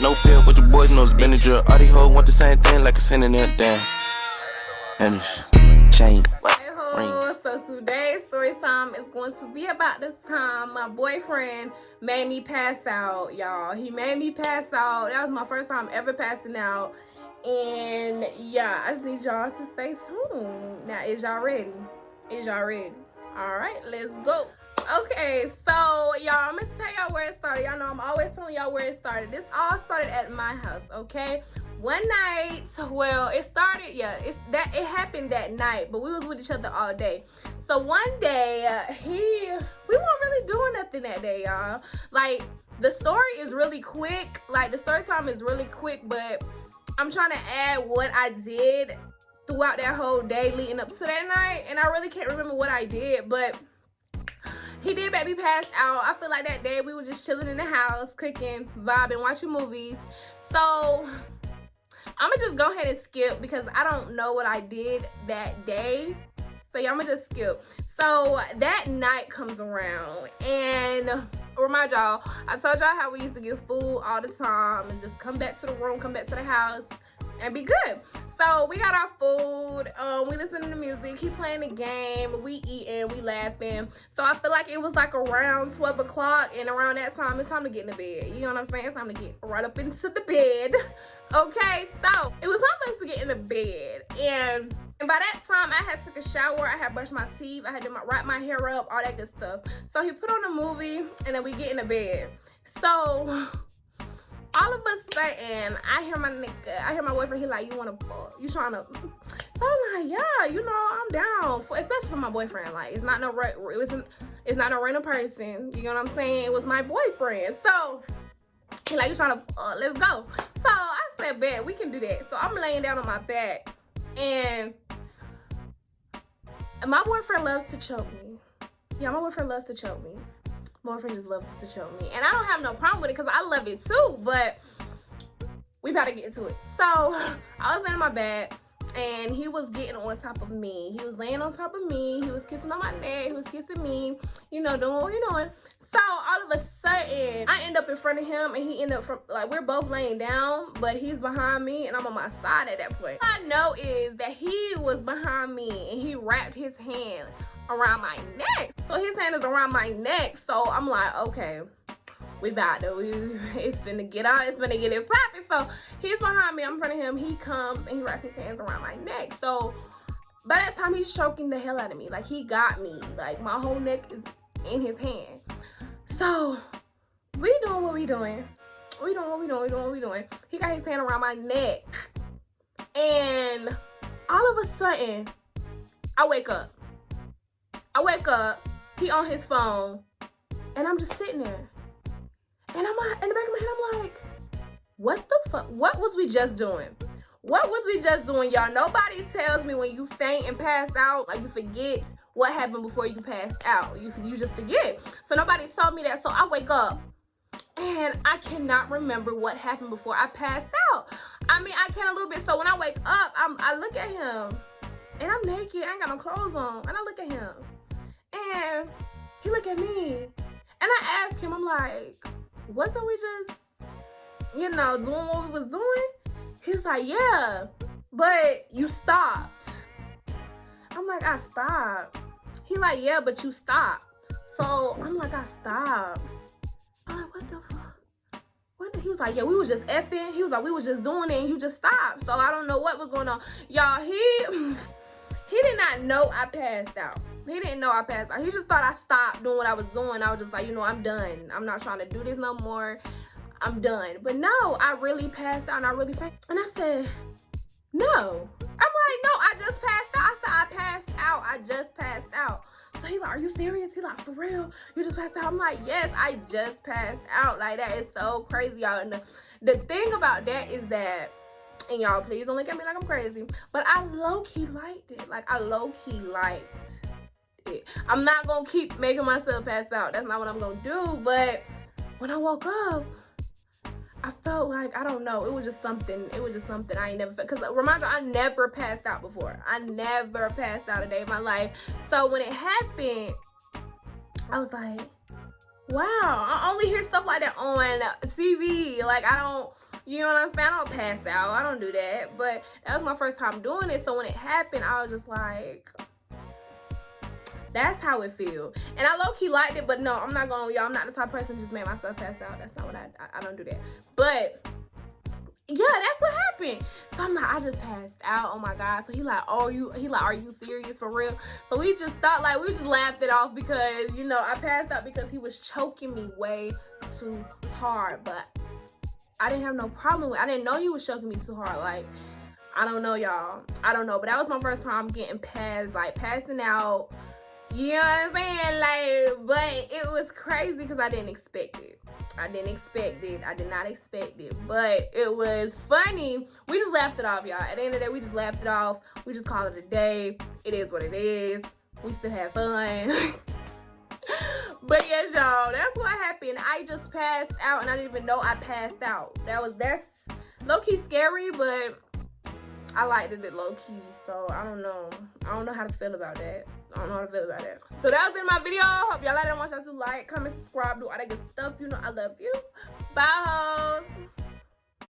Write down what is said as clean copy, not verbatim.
No pill, but the boys know it's been a drill. All these hoes want the same thing like a sin in there, damn. And it's chain. Hey ho, so today's story time is going to be about the time my boyfriend made me pass out, y'all. He made me pass out. That was my first time ever passing out. And yeah, I just need y'all to stay tuned. Now, is y'all ready? Is y'all ready? All right, let's go. Okay, so y'all, I'm gonna tell y'all where it started. Y'all know I'm always telling y'all where it started. This all started at my house, okay? One night, well, it started, it happened that night, but we was with each other all day. So one day, we weren't really doing nothing that day, y'all. Like, the story is really quick. Like, the story time is really quick, but I'm trying to add what I did throughout that whole day leading up to that night, and I really can't remember what I did, but he did make me pass out. I feel like that day we were just chilling in the house, cooking, vibing, watching movies. So I'm gonna just go ahead and skip because I don't know what I did that day. So yeah, I'm gonna just skip. So that night comes around, and remind y'all, I told y'all how we used to get food all the time and just come back to the room, come back to the house, and be good. So we got our food, we listening to music, he playing the game, we eating, we laughing. So I feel like it was like around 12 o'clock, and around that time, it's time to get in the bed. You know what I'm saying? It's time to get right up into the bed. Okay, so it was time for us to get in the bed, and by that time, I had took a shower, I had brushed my teeth, I had to wrap my hair up, all that good stuff. So he put on a movie, and then we get in the bed. So all of us sitting, I hear my boyfriend, he like, you trying to, so I'm like, yeah, you know, I'm down, especially for my boyfriend. Like, it's not no random person, you know what I'm saying? It was my boyfriend. So he like, you trying to, let's go. So I said, bet, we can do that. So I'm laying down on my back, and my boyfriend loves to choke me. Yeah, my boyfriend loves to choke me. My boyfriend just loves to choke me. And I don't have no problem with it because I love it too, but we about to get into it. So I was laying on my bed, and he was getting on top of me. He was laying on top of me. He was kissing on my neck. He was kissing me, you know, doing what we're doing. So all of a sudden, I end up in front of him, and he ended up we're both laying down, but he's behind me, and I'm on my side at that point. All I know is that he was behind me, and he wrapped his hand around my neck. So his hand is around my neck. So I'm like, okay, it's finna get out, it's finna get it popping. So he's behind me, I'm in front of him. He comes and he wraps his hands around my neck. So by that time, he's choking the hell out of me. Like, he got me. Like, my whole neck is in his hand. So we doing what we doing. We doing what we doing. He got his hand around my neck. And all of a sudden, I wake up, he on his phone, and I'm just sitting there. And I'm in the back of my head, I'm like, what the fuck? What was we just doing? What was we just doing, y'all? Nobody tells me when you faint and pass out, like, you forget what happened before you passed out. You just forget. So nobody told me that. So I wake up, and I cannot remember what happened before I passed out. I mean, I can a little bit. So when I wake up, I look at him, and I'm naked. I ain't got no clothes on. And I look at him, and he look at me, and I ask him, I'm like, wasn't we just, doing what we was doing? He's like, yeah, but you stopped. I'm like, I stopped. He like, yeah, but you stopped. So I'm like, I stopped. I'm like, what the fuck? He was like, yeah, we was just effing. He was like, we was just doing it, and you just stopped. So I don't know what was going on. Y'all, he did not know I passed out. He didn't know I passed out. He just thought I stopped doing what I was doing. I was just like, I'm done. I'm not trying to do this no more. I'm done. But no, I really passed out, and I really fainted. And I said, no. I'm like, no, I just passed out. I said, I passed out. I just passed out. So he like, are you serious? He like, for real? You just passed out? I'm like, yes, I just passed out. Like, that is so crazy, y'all. And the thing about that is that, and y'all, please don't look at me like I'm crazy, but I low-key liked it. Like, I low-key liked it. I'm not gonna keep making myself pass out. That's not what I'm gonna do. But when I woke up, I felt like, I don't know, it was just something I ain't never felt. Because remind you, I never passed out before. I never passed out a day in my life. So when it happened, I was like, wow, I only hear stuff like that on TV. Like, I don't, You know what I'm saying? I don't pass out. I don't do that. But that was my first time doing it. So when it happened, I was just like, that's how it feels. And I low-key liked it, but no, I'm not going, y'all. I'm not the type of person to just make myself pass out. That's not what I don't do that. But yeah, that's what happened. So I'm like, I just passed out. Oh my God. So he like, are you serious for real? So we just thought, like, we just laughed it off because, you know, I passed out because he was choking me way too hard. But I didn't have no problem with it. I didn't know he was choking me too hard. Like, I don't know, y'all. I don't know. But that was my first time getting passing out. You know what I'm saying? Like, but it was crazy because I didn't expect it. I did not expect it. But it was funny. We just laughed it off, y'all. At the end of the day, we just laughed it off. We just called it a day. It is what it is. We still had fun. But yes, y'all, that's what happened. I just passed out and I didn't even know I passed out. That's low-key scary, but I liked it low-key. So I don't know how to feel about that. So that's been my video. Hope y'all like it. I want y'all to like, comment, subscribe, do all that good stuff. You know I love you. Bye, hoes.